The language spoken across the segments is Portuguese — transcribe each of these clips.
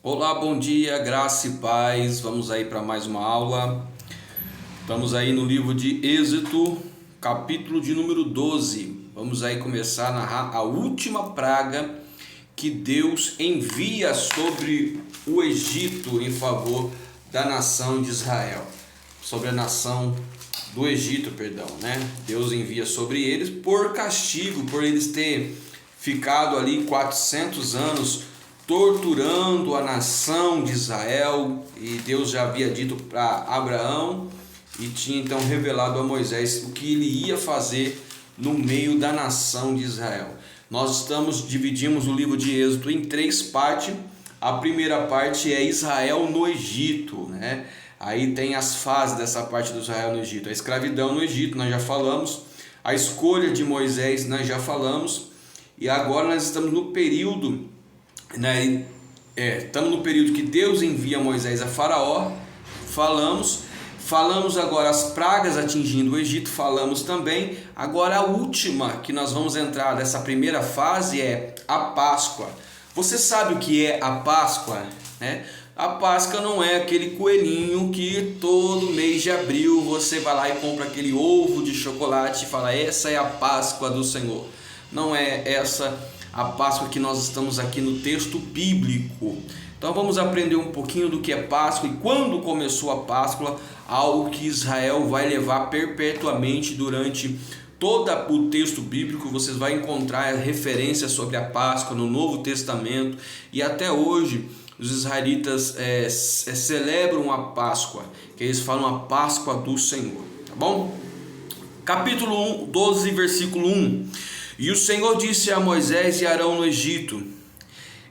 Olá, bom dia, graça e paz. Vamos aí para mais uma aula. Estamos aí no livro de Êxodo, capítulo de número 12. Vamos aí começar a narrar a última praga que Deus envia sobre o Egito em favor da nação de Israel. Sobre a nação do Egito, perdão, né? Deus envia sobre eles por castigo, por eles ter ficado ali 400 anos torturando a nação de Israel, e Deus já havia dito para Abraão e tinha então revelado a Moisés o que ele ia fazer no meio da nação de Israel. Nós dividimos o livro de Êxodo em três partes. A primeira parte é Israel no Egito, né? Aí tem as fases dessa parte do Israel no Egito. A escravidão no Egito, nós já falamos. A escolha de Moisés, nós já falamos. E agora nós estamos no período, né? Estamos no período que Deus envia Moisés a Faraó. Falamos agora as pragas atingindo o Egito, falamos também. Agora a última que nós vamos entrar dessa primeira fase é a Páscoa. Você sabe o que é a Páscoa, né? A Páscoa não é aquele coelhinho que todo mês de abril você vai lá e compra aquele ovo de chocolate e fala: essa é a Páscoa do Senhor. Não é essa a Páscoa que nós estamos aqui no texto bíblico. Então vamos aprender um pouquinho do que é Páscoa e quando começou a Páscoa, algo que Israel vai levar perpetuamente durante todo o texto bíblico. Vocês vão encontrar referências sobre a Páscoa no Novo Testamento, e até hoje os israelitas celebram a Páscoa, que eles falam a Páscoa do Senhor, tá bom? Capítulo 12, versículo 1. E o Senhor disse a Moisés e Arão no Egito: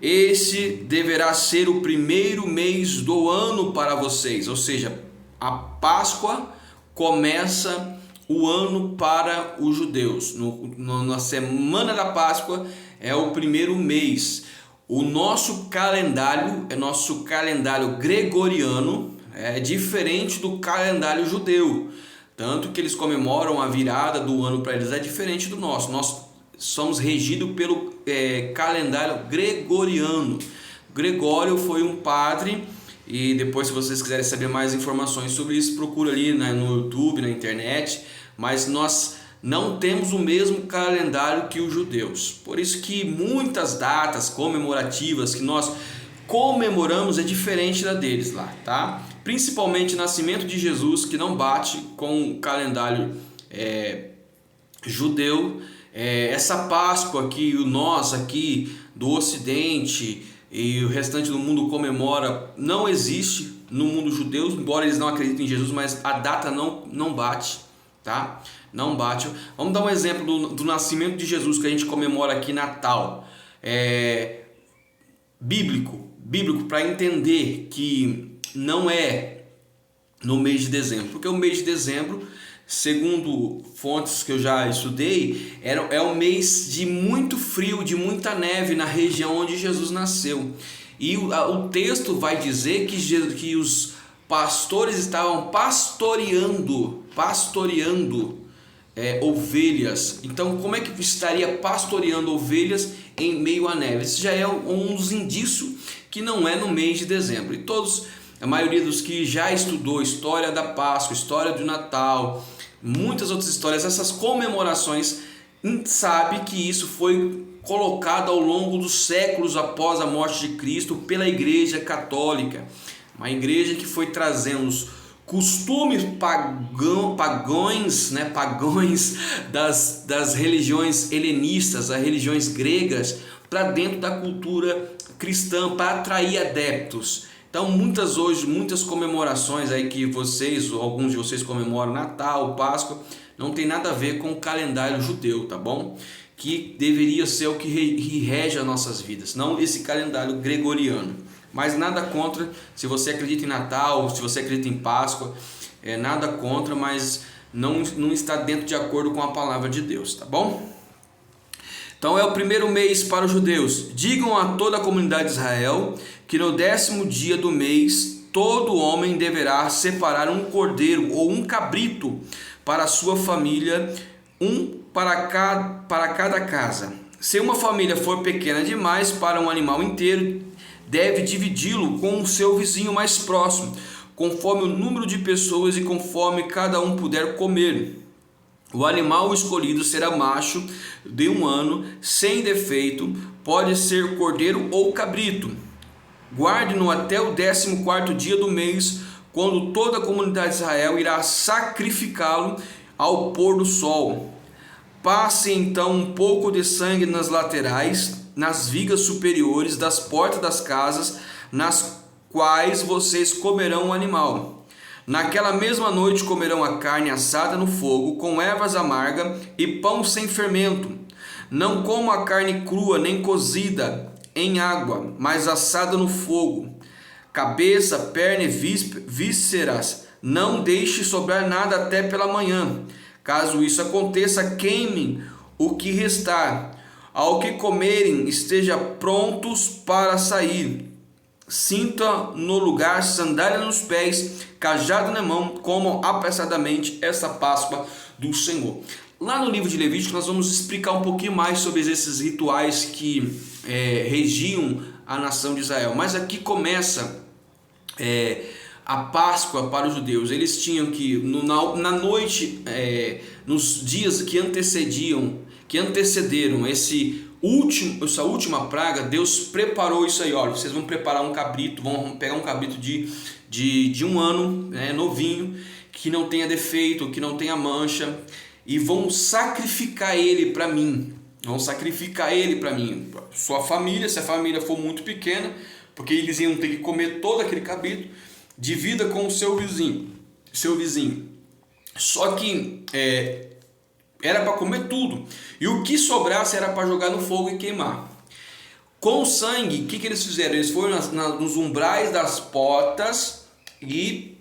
esse deverá ser o primeiro mês do ano para vocês. Ou seja, a Páscoa começa o ano para os judeus. Na semana da Páscoa é o primeiro mês. O nosso calendário é nosso calendário gregoriano, é diferente do calendário judeu. Tanto que eles comemoram a virada do ano para eles é diferente do nosso. Nós somos regidos pelo calendário gregoriano. Gregório foi um padre, e depois, se vocês quiserem saber mais informações sobre isso, procura ali, né, no YouTube, na internet. Mas nós não temos o mesmo calendário que os judeus. Por isso que muitas datas comemorativas que nós comemoramos é diferente da deles lá, tá? Principalmente o nascimento de Jesus, que não bate com o calendário judeu. Essa Páscoa que nós aqui do Ocidente e o restante do mundo comemora não existe no mundo judeu, embora eles não acreditem em Jesus, mas a data não bate, tá? Não bate. Vamos dar um exemplo do nascimento de Jesus que a gente comemora aqui, Natal. Bíblico para entender que não é no mês de dezembro, porque o mês de dezembro, segundo fontes que eu já estudei, é um mês de muito frio, de muita neve na região onde Jesus nasceu. E o texto vai dizer que os pastores estavam pastoreando ovelhas. Então, como é que estaria pastoreando ovelhas em meio à neve? Isso já é um dos indícios que não é no mês de dezembro. E a maioria dos que já estudou história da Páscoa, história do Natal, muitas outras histórias, essas comemorações, sabe que isso foi colocado ao longo dos séculos após a morte de Cristo pela Igreja Católica, uma igreja que foi trazendo os costumes pagãos das religiões helenistas, as religiões gregas, para dentro da cultura cristã, para atrair adeptos. Então muitas comemorações aí que alguns de vocês comemoram, Natal, Páscoa, não tem nada a ver com o calendário judeu, tá bom? Que deveria ser o que rege as nossas vidas, não esse calendário gregoriano. Mas nada contra, se você acredita em Natal, se você acredita em Páscoa, nada contra, mas não está dentro de acordo com a palavra de Deus, tá bom? Então é o primeiro mês para os judeus. Digam a toda a comunidade de Israel que no 10º dia do mês todo homem deverá separar um cordeiro ou um cabrito para a sua família, um para cada casa. Se uma família for pequena demais para um animal inteiro, deve dividi-lo com o seu vizinho mais próximo, conforme o número de pessoas e conforme cada um puder comer. O animal escolhido será macho de 1 ano, sem defeito, pode ser cordeiro ou cabrito. Guarde-no até o 14º dia do mês, quando toda a comunidade de Israel irá sacrificá-lo ao pôr do sol. Passe então um pouco de sangue nas laterais, nas vigas superiores das portas das casas, nas quais vocês comerão o animal. Naquela mesma noite comerão a carne assada no fogo, com ervas amargas e pão sem fermento. Não comam a carne crua nem cozida em água, mas assada no fogo. Cabeça, perna e vísceras, não deixe sobrar nada até pela manhã. Caso isso aconteça, queimem o que restar. Ao que comerem, estejam prontos para sair. Cinta no lugar, sandália nos pés, cajado na mão, comam apressadamente essa Páscoa do Senhor. Lá no livro de Levítico nós vamos explicar um pouquinho mais sobre esses rituais que regiam a nação de Israel. Mas aqui começa a Páscoa para os judeus. Eles tinham que, na noite, nos dias que antecederam essa última praga, Deus preparou isso aí. Olha, vocês vão preparar um cabrito, vão pegar um cabrito de 1 ano, novinho, que não tenha defeito, que não tenha mancha, e vão sacrificar ele para mim. Sua família, se a família for muito pequena, porque eles iam ter que comer todo aquele cabrito, divida com o seu vizinho. Só que era para comer tudo, e o que sobrasse era para jogar no fogo e queimar. Com o sangue, o que eles fizeram? Eles foram nos umbrais das portas e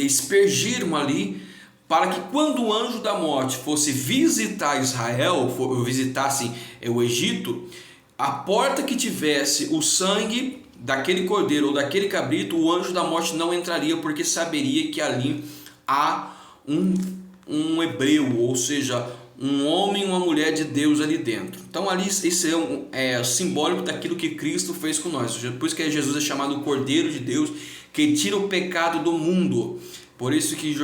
aspergiram ali, para que quando o anjo da morte fosse visitar Israel, visitasse o Egito, a porta que tivesse o sangue daquele cordeiro ou daquele cabrito, o anjo da morte não entraria, porque saberia que ali há um hebreu, ou seja, um homem e uma mulher de Deus ali dentro. Então ali esse é simbólico daquilo que Cristo fez com nós. Por isso que Jesus é chamado o Cordeiro de Deus, que tira o pecado do mundo. Por isso que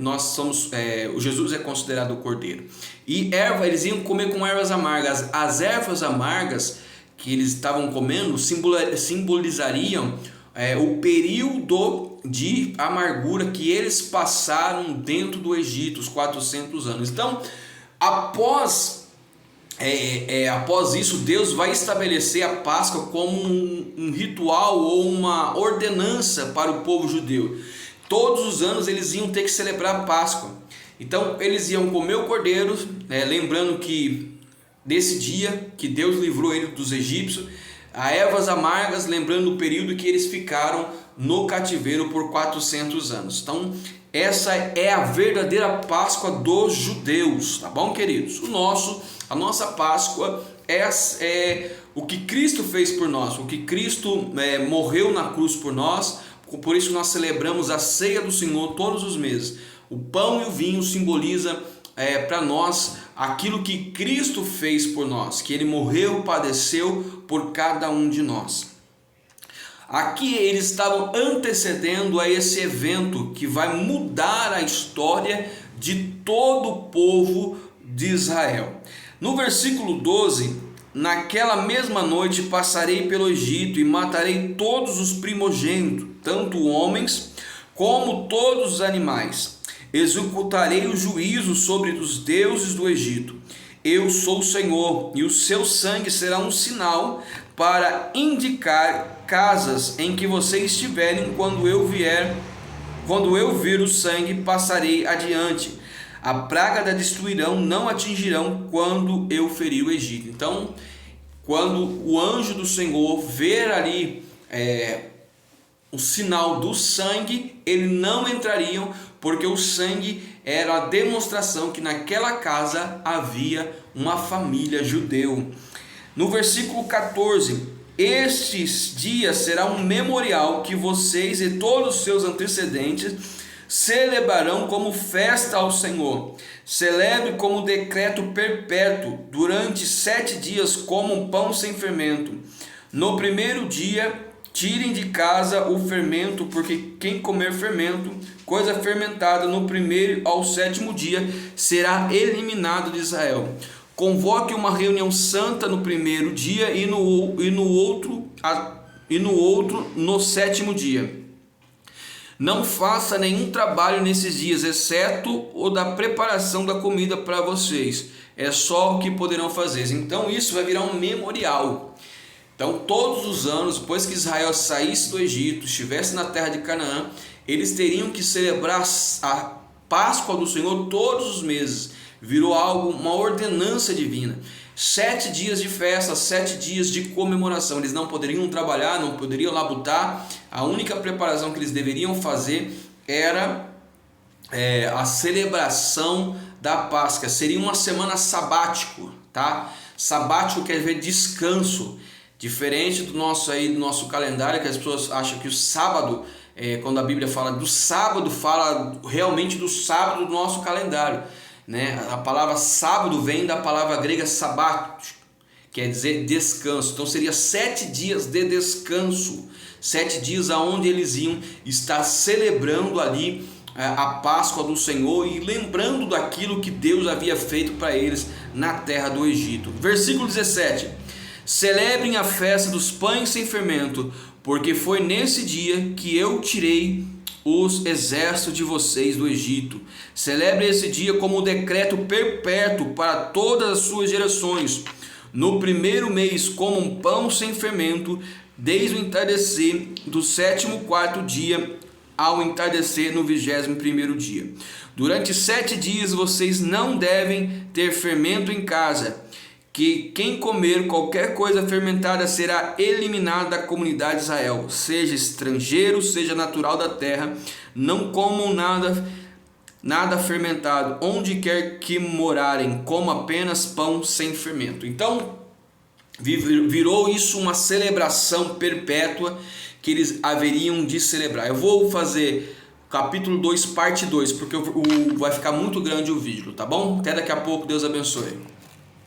nós somos, Jesus é considerado o Cordeiro. E eles iam comer com ervas amargas. As ervas amargas que eles estavam comendo simbolizariam o período de amargura que eles passaram dentro do Egito, os 400 anos. Então, após isso, Deus vai estabelecer a Páscoa como um ritual ou uma ordenança para o povo judeu. Todos os anos eles iam ter que celebrar a Páscoa. Então eles iam comer o cordeiro, lembrando que desse dia que Deus livrou eles dos egípcios, a ervas amargas, lembrando o período que eles ficaram no cativeiro por 400 anos. Então essa é a verdadeira Páscoa dos judeus, tá bom, queridos? A nossa Páscoa é o que Cristo fez por nós, o que Cristo morreu na cruz por nós. Por isso nós celebramos a ceia do Senhor todos os meses. O pão e o vinho simboliza para nós aquilo que Cristo fez por nós, que Ele morreu, padeceu por cada um de nós. Aqui eles estavam antecedendo a esse evento que vai mudar a história de todo o povo de Israel. No versículo 12... Naquela mesma noite passarei pelo Egito e matarei todos os primogênitos, tanto homens como todos os animais. Executarei o juízo sobre os deuses do Egito. Eu sou o Senhor, e o seu sangue será um sinal para indicar casas em que vocês estiverem. Quando eu vir o sangue, passarei adiante. A praga da destruirão não atingirão quando eu ferir o Egito. Então, quando o anjo do Senhor ver ali o sinal do sangue, eles não entrariam, porque o sangue era a demonstração que naquela casa havia uma família judeu. No versículo 14: estes dias será um memorial que vocês e todos os seus antecedentes celebrarão como festa ao Senhor. Celebre como decreto perpétuo, durante 7 dias comam pão sem fermento. No primeiro dia tirem de casa o fermento, porque quem comer fermento, coisa fermentada, no primeiro ao 7º dia, será eliminado de Israel. Convoque uma reunião santa no primeiro dia e no outro no 7º dia. Não faça nenhum trabalho nesses dias, exceto o da preparação da comida para vocês. É só o que poderão fazer. Então isso vai virar um memorial. Então todos os anos, depois que Israel saísse do Egito, estivesse na terra de Canaã, eles teriam que celebrar a Páscoa do Senhor todos os meses. Virou algo, uma ordenança divina. 7 dias de festa, 7 dias de comemoração. Eles não poderiam trabalhar, não poderiam labutar. A única preparação que eles deveriam fazer era a celebração da Páscoa. Seria uma semana sabático, tá? Sabático quer dizer descanso. Diferente do nosso calendário, que as pessoas acham que o sábado, quando a Bíblia fala do sábado, fala realmente do sábado do nosso calendário, né? A palavra sábado vem da palavra grega sabato, quer dizer descanso. Então seria 7 dias de descanso, 7 dias aonde eles iam estar celebrando ali a Páscoa do Senhor e lembrando daquilo que Deus havia feito para eles na terra do Egito. Versículo 17: celebrem a festa dos pães sem fermento, porque foi nesse dia que eu tirei os exércitos de vocês do Egito. Celebre esse dia como decreto perpétuo para todas as suas gerações. No primeiro mês comam pão sem fermento, desde o entardecer do 7º dia ao entardecer no 21º dia. Durante 7 dias vocês não devem ter fermento em casa, que quem comer qualquer coisa fermentada será eliminado da comunidade de Israel, seja estrangeiro, seja natural da terra. Não comam nada fermentado, onde quer que morarem, comam apenas pão sem fermento. Então virou isso uma celebração perpétua que eles haveriam de celebrar. Eu vou fazer capítulo 2, parte 2, porque vai ficar muito grande o vídeo, tá bom? Até daqui a pouco, Deus abençoe.